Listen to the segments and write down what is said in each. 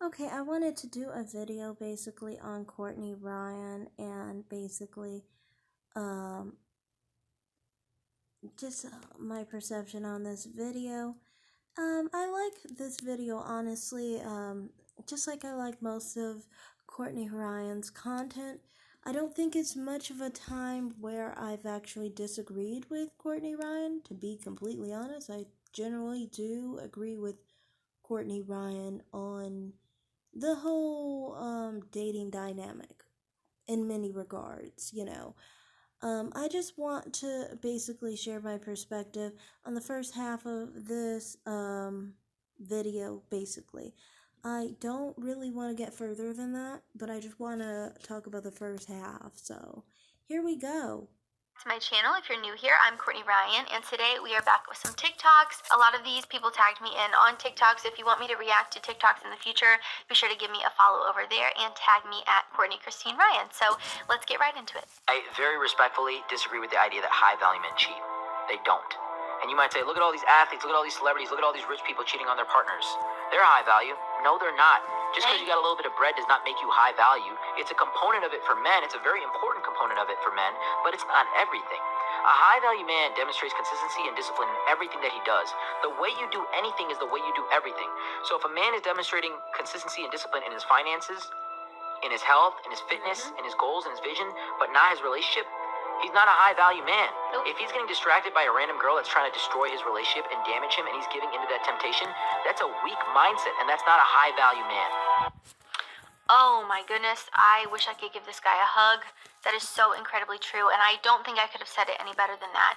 Okay, I wanted to do a video basically on Courtney Ryan and basically um, just my perception on this video. I like this video honestly, just like I like most of Courtney Ryan's content. I don't think it's much of a time where I've actually disagreed with Courtney Ryan, to be completely honest. I generally do agree with Courtney Ryan on the whole dating dynamic in many regards. I just want to basically share my perspective on the first half of this video, basically. I don't really want to get further than that, but I just want to talk about the first half. So, here we go. To my channel. If you're new here, I'm Courtney Ryan, and today we are back with some TikToks. A lot of these people tagged me in on TikToks. If you want me to react to TikToks in the future, be sure to give me a follow over there and tag me at Courtney Christine Ryan. So let's get right into it. I very respectfully disagree with the idea that high value men cheat. They don't. And you might say, look at all these athletes, look at all these celebrities, look at all these rich people cheating on their partners. They're high value. No, they're not. Just because you got a little bit of bread does not make you high value. It's a component of it for men. It's a very important component of it for men, but it's not everything. A high value man demonstrates consistency and discipline in everything that he does. The way you do anything is the way you do everything. So if a man is demonstrating consistency and discipline in his finances, in his health, in his fitness, in his goals, in his vision, but not his relationship, he's not a high value man. Nope. If he's getting distracted by a random girl that's trying to destroy his relationship and damage him, and he's giving into that temptation, that's a weak mindset, and that's not a high value man. Oh my goodness, I wish I could give this guy a hug. That is so incredibly true, and I don't think I could have said it any better than that.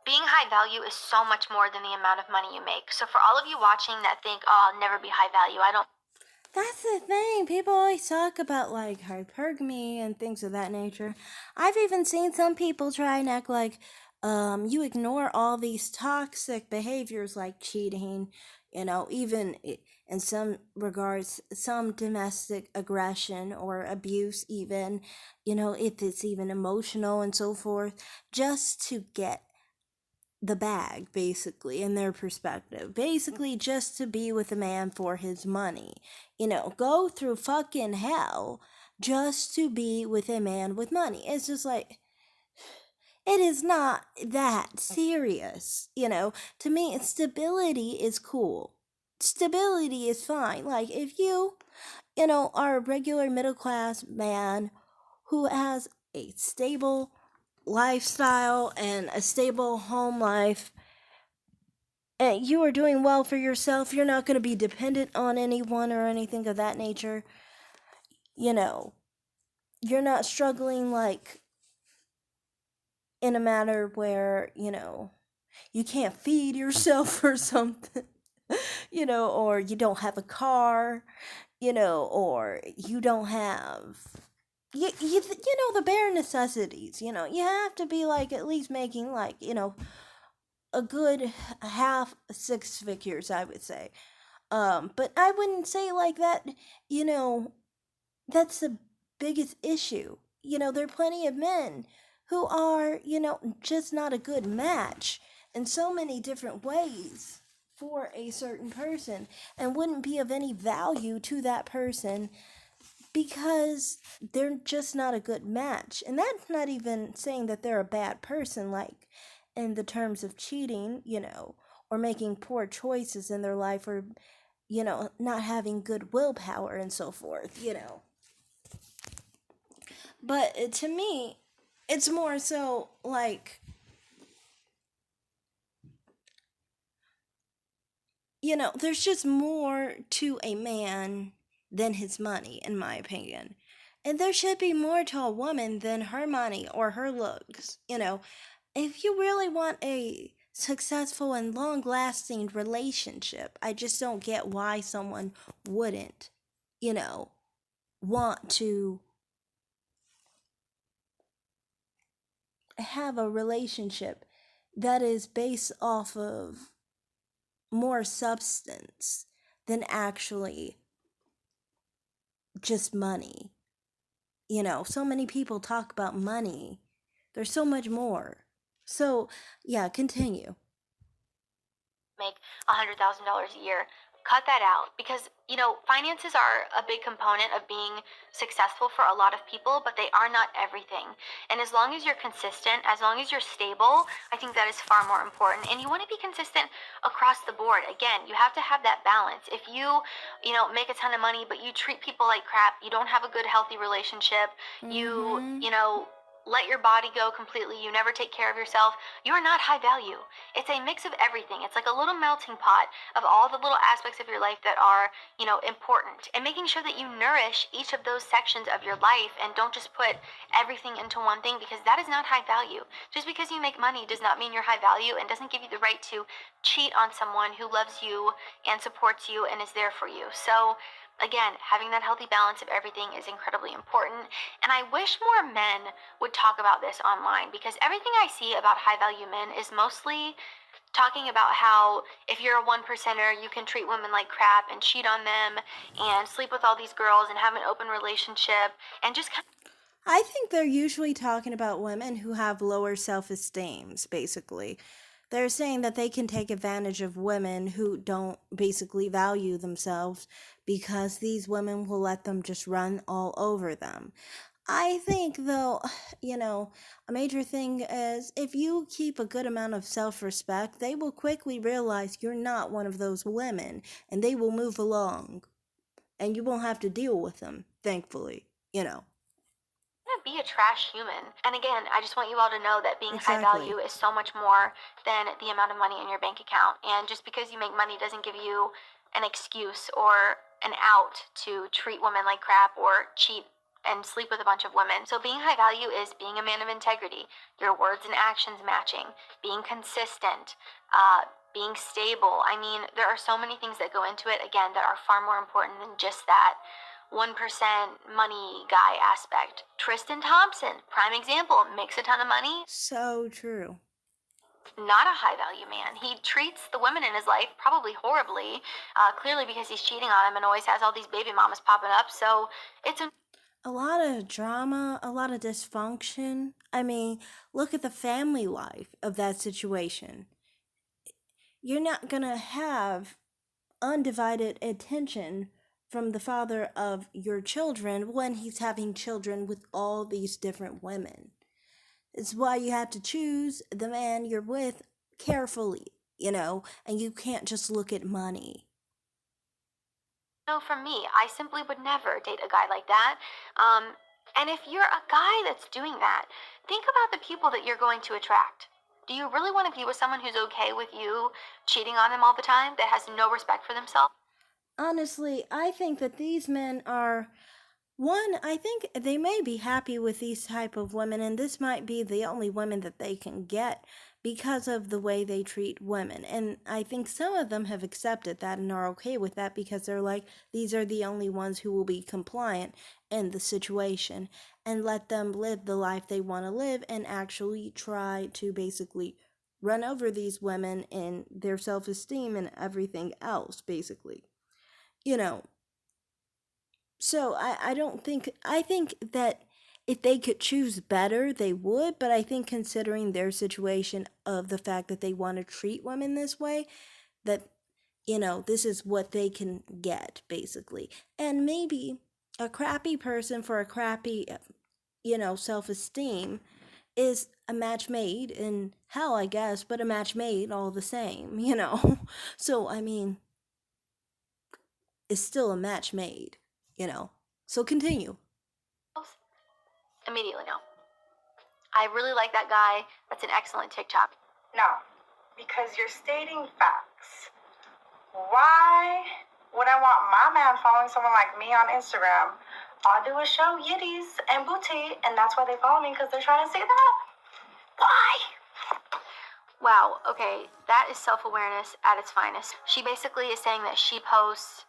Being high value is so much more than the amount of money you make. So for all of you watching that think, oh, I'll never be high value, That's the thing. People always talk about like hypergamy and things of that nature. I've even seen some people try and act like you ignore all these toxic behaviors like cheating, even in some regards, some domestic aggression or abuse, even, if it's even emotional and so forth, just to get the bag, basically, in their perspective. Basically, just to be with a man for his money. Go through fucking hell just to be with a man with money. It's just like, it is not that serious. To me, stability is cool. Stability is fine. Like, if you are a regular middle class man who has a stable lifestyle and a stable home life, and you are doing well for yourself, you're not going to be dependent on anyone or anything of that nature. You're not struggling like in a matter where, you can't feed yourself or something, or you don't have a car, or you don't have the bare necessities. You have to be like at least making like a good half six figures, I would say. But I wouldn't say like that, you know, that's the biggest issue. There are plenty of men who are, just not a good match in so many different ways for a certain person and wouldn't be of any value to that person because they're just not a good match. And that's not even saying that they're a bad person, like in the terms of cheating, or making poor choices in their life, or, not having good willpower and so forth. But to me, it's more so like, there's just more to a man than his money, in my opinion. And there should be more to a woman than her money or her looks. If you really want a successful and long lasting relationship, I just don't get why someone wouldn't, want to have a relationship that is based off of more substance than actually just money. So many people talk about money. There's so much more. So, yeah, continue. make $100,000 a year. Cut that out because, finances are a big component of being successful for a lot of people, but they are not everything. And as long as you're consistent, as long as you're stable, I think that is far more important. And you want to be consistent across the board. Again, you have to have that balance. If make a ton of money, but you treat people like crap, you don't have a good, healthy relationship, let your body go completely, you never take care of yourself, you are not high value. It's a mix of everything. It's like a little melting pot of all the little aspects of your life that are, important. And making sure that you nourish each of those sections of your life and don't just put everything into one thing, because that is not high value. Just because you make money does not mean you're high value and doesn't give you the right to cheat on someone who loves you and supports you and is there for you. So again, having that healthy balance of everything is incredibly important. And I wish more men would talk about this online, because everything I see about high value men is mostly talking about how if you're a one percenter, you can treat women like crap and cheat on them and sleep with all these girls and have an open relationship and just kind I think they're usually talking about women who have lower self esteems, basically. They're saying that they can take advantage of women who don't basically value themselves because these women will let them just run all over them. I think, though, a major thing is if you keep a good amount of self respect, they will quickly realize you're not one of those women and they will move along and you won't have to deal with them, thankfully. of be a trash human. And again, I just want you all to know that being high Exactly. value is so much more than the amount of money in your bank account. And just because you make money doesn't give you an excuse or an out to treat women like crap or cheat and sleep with a bunch of women. So being high value is being a man of integrity, your words and actions matching, being consistent, being stable. I mean, there are so many things that go into it, again, that are far more important than just that 1% money guy aspect. Tristan Thompson, prime example, makes a ton of money, So true. not a high value man. He treats the women in his life probably horribly, clearly because he's cheating on them and always has all these baby mamas popping up. So it's A lot of drama, a lot of dysfunction. I mean, look at the family life of that situation. You're not gonna have undivided attention from the father of your children when he's having children with all these different women. It's why you have to choose the man you're with carefully, and you can't just look at money. no from me. I simply would never date a guy like that. And if you're a guy that's doing that, think about the people that you're going to attract. Do you really want to be with someone who's okay with you cheating on them all the time, that has no respect for themselves? Honestly, I think that these men are one, I think they may be happy with these type of women, and this might be the only women that they can get because of the way they treat women. And I think some of them have accepted that and are okay with that because they're like, these are the only ones who will be compliant in the situation, and let them live the life they want to live and actually try to basically run over these women in their self esteem and everything else, basically. You know, so I don't think I think that if they could choose better, they would, but I think considering their situation of the fact that they want to treat women this way, that this is what they can get basically. And maybe a crappy person for a crappy self-esteem is a match made in hell, I guess, but a match made all the same. So I mean, it's still a match made. So continue. Immediately, no. I really like that guy. That's an excellent TikTok. No, because you're stating facts. Why would I want my man following someone like me on Instagram? All I do is show yitties and booty, and that's why they follow me, because they're trying to see that. Why? Wow, okay, that is self awareness at its finest. She basically is saying that she posts,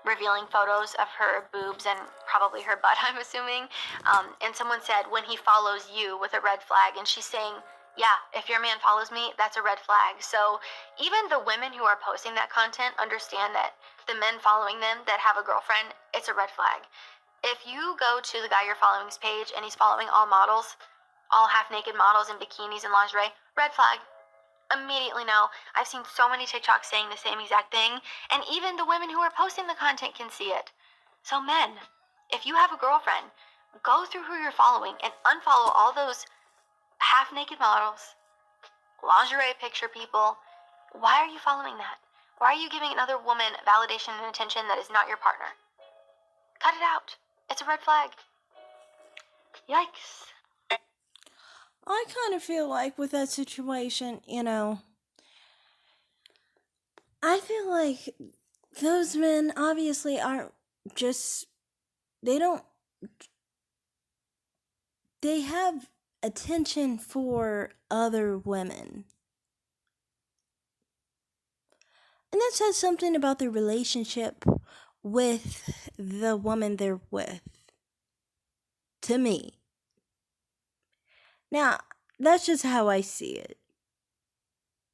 revealing photos of her boobs and probably her butt, I'm assuming. And someone said, when he follows you with a red flag. And she's saying, yeah, if your man follows me, that's a red flag. So even the women who are posting that content understand that the men following them that have a girlfriend, it's a red flag. If you go to the guy you're following's page and he's following all models, all half naked models in bikinis and lingerie, red flag. immediately know. I've seen so many TikToks saying the same exact thing, and even the women who are posting the content can see it. So men, if you have a girlfriend, go through who you're following and unfollow all those half-naked models, lingerie picture people. Why are you following that? Why are you giving another woman validation and attention that is not your partner? Cut it out. It's a red flag. Yikes. I kind of feel like with that situation, I feel like those men obviously aren't just, they don't, they have attention for other women. And that says something about their relationship with the woman they're with. To me. Now, that's just how I see it.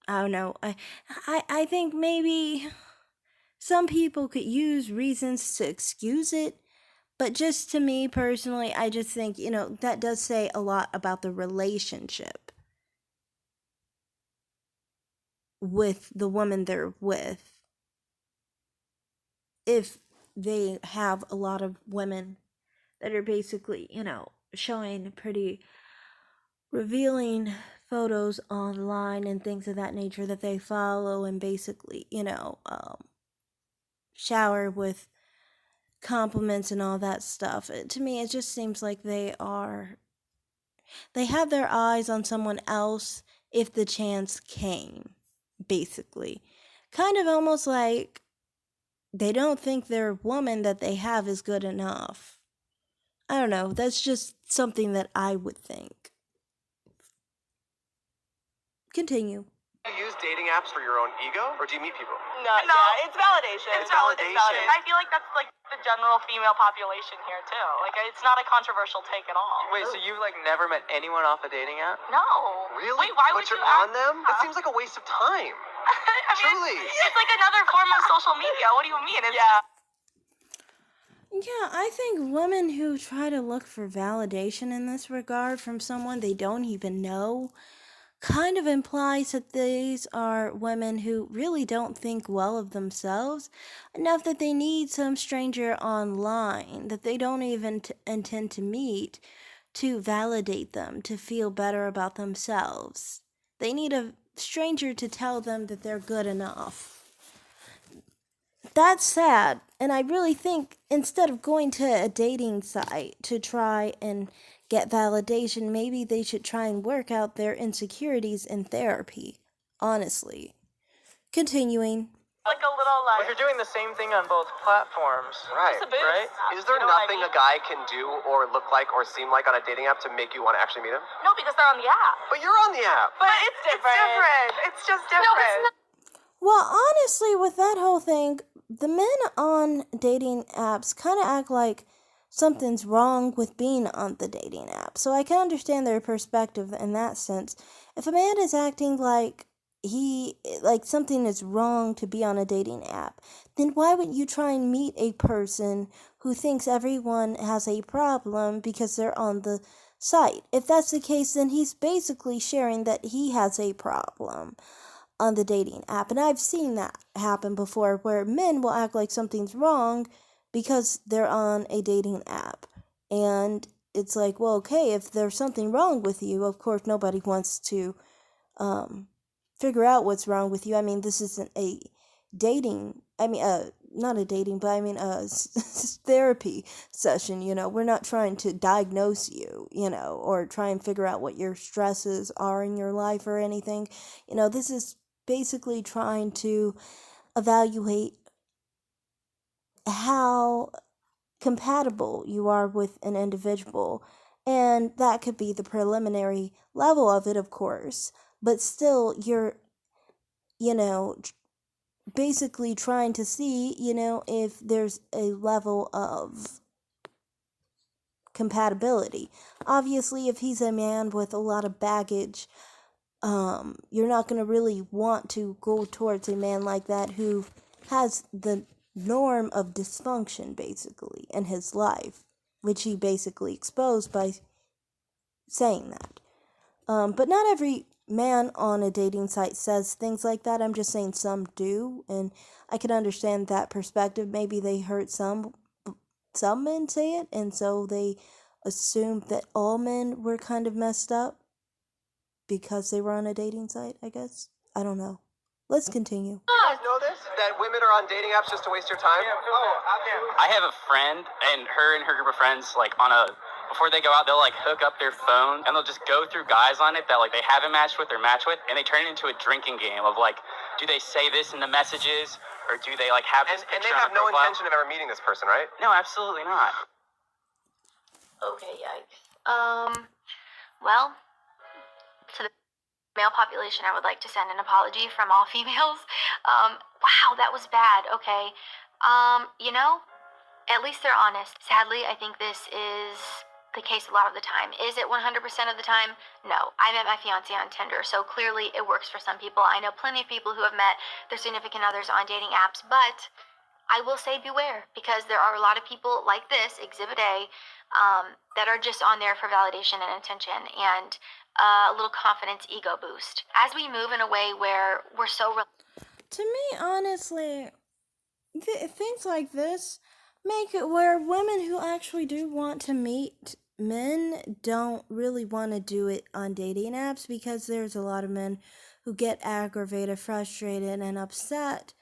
I don't know. I think maybe some people could use reasons to excuse it, but just to me personally, I just think, that does say a lot about the relationship with the woman they're with. If they have a lot of women that are basically, showing pretty revealing photos online and things of that nature that they follow and basically, shower with compliments and all that stuff. To me, it just seems like they have their eyes on someone else if the chance came, basically. Kind of almost like they don't think their woman that they have is good enough. I don't know. That's just something that I would think. Continue. Do you use dating apps for your own ego, or do you meet people? No, yeah, it's validation. It's validation. I feel like that's like the general female population here too. Like it's not a controversial take at all. Wait, so you've never met anyone off a dating app? No. Really? Wait, why would But you you're on them? That seems like a waste of time. I mean, Truly. it's like another form of social media. What do you mean? It's Yeah, I think women who try to look for validation in this regard from someone they don't even know kind of implies that these are women who really don't think well of themselves enough that they need some stranger online that they don't even intend to meet to validate them, to feel better about themselves. They need a stranger to tell them that they're good enough. That's sad, and I really think instead of going to a dating site to try and get validation, maybe they should try and work out their insecurities in therapy, honestly. Continuing. like a little Well, like. you're doing the same thing on both platforms. Right. Just a boost. Right? Is there You know what I nothing mean? a guy can do or look like or seem like on a dating app to make you want to actually meet him? No, because they're on the app. But you're on the app. But it's different. It's just different. No, it's not. Well, honestly, with that whole thing, the men on dating apps kind of act like something's wrong with being on the dating app. So I can understand their perspective in that sense. If a man is acting like something is wrong to be on a dating app, then why would you try and meet a person who thinks everyone has a problem because they're on the site? If that's the case, then he's basically sharing that he has a problem on the dating app. And I've seen that happen before where men will act like something's wrong because they're on a dating app. And it's like, well, okay, if there's something wrong with you, of course nobody wants to figure out what's wrong with you. I mean, this isn't a dating, not a dating, but a therapy session, We're not trying to diagnose you, or try and figure out what your stresses are in your life or anything. This is basically trying to evaluate how compatible you are with an individual. And that could be the preliminary level of it, of course. But still, you're, basically trying to see, if there's a level of compatibility. Obviously, if he's a man with a lot of baggage, you're not going to really want to go towards a man like that who has the norm of dysfunction, basically, in his life, which he basically exposed by saying that. But not every man on a dating site says things like that. I'm just saying some do, and I can understand that perspective. Maybe they heard some men say it, and so they assumed that all men were kind of messed up because they were on a dating site, I guess. I don't know. Let's continue. You guys know this? That women are on dating apps just to waste your time? I have a friend, and her group of friends, like, before they go out, they'll, like, hook up their phone, and they'll just go through guys on it that, like, they haven't matched with or match with, and they turn it into a drinking game of, like, do they say this in the messages, or do they, like, have this And picture they on have their no profile? intention of ever meeting this person, right? No, absolutely not. Okay, yikes. Well, to the male population, I would like to send an apology from all females. Wow, that was bad. Okay. You know, at least they're honest. Sadly, I think this is the case a lot of the time. Is it 100% of the time? No. I met my fiance on Tinder, so clearly it works for some people. I know plenty of people who have met their significant others on dating apps, but I will say beware, because there are a lot of people like this, Exhibit A, that are just on there for validation and attention and a little confidence ego boost. As we move in a way where we're so... To me, honestly, things like this make it where women who actually do want to meet men don't really want to do it on dating apps, because there's a lot of men who get aggravated, frustrated, and upset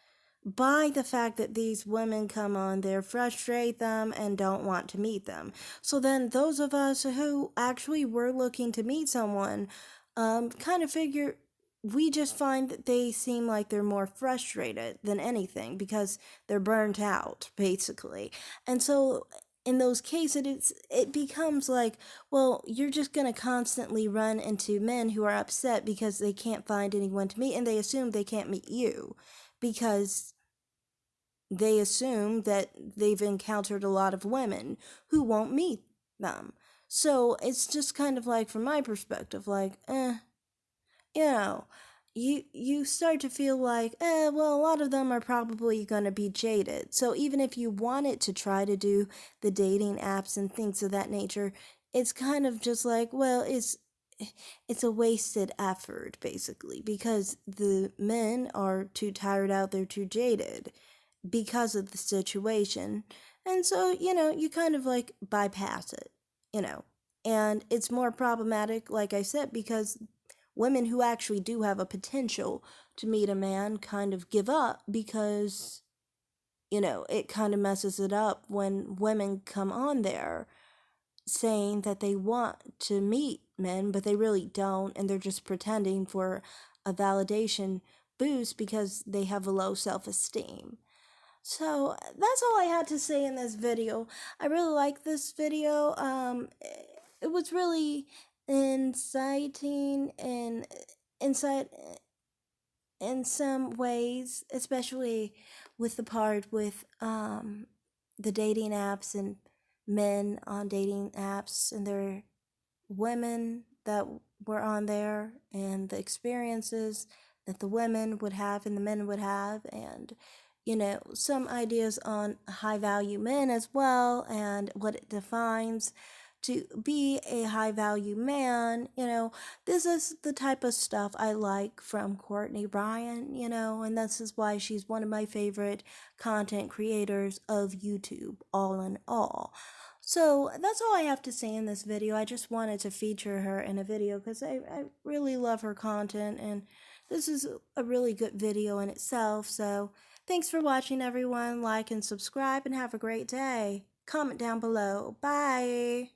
by the fact that these women come on there, frustrate them, and don't want to meet them. So then those of us who actually were looking to meet someone kind of figure, we just find that they seem like they're more frustrated than anything because they're burnt out, basically. And so in those cases, it becomes like, well, you're just going to constantly run into men who are upset because they can't find anyone to meet, and they assume they can't meet you because they assume that they've encountered a lot of women who won't meet them. So it's just kind of like, from my perspective, like, you know, you start to feel like, well, a lot of them are probably going to be jaded. So even if you wanted to try to do the dating apps and things of that nature, it's kind of just like, well, it's a wasted effort, basically, because the men are too tired out, they're too jaded because of the situation. And so, you kind of like bypass it, and it's more problematic, like I said, because women who actually do have a potential to meet a man kind of give up because, it kind of messes it up when women come on there saying that they want to meet men, but they really don't, and they're just pretending for a validation boost because they have a low self-esteem. So that's all I had to say in this video. I really like this video. It was really inciting and insight in some ways, especially with the part with the dating apps and men on dating apps and their women that were on there, and the experiences that the women would have and the men would have, and some ideas on high value men as well, and what it defines to be a high value man. This is the type of stuff I like from Courtney Bryan, and this is why she's one of my favorite content creators of YouTube, all in all. So that's all I have to say in this video. I just wanted to feature her in a video because I really love her content, and this is a really good video in itself. So thanks for watching, everyone. Like and subscribe, and have a great day. Comment down below. Bye.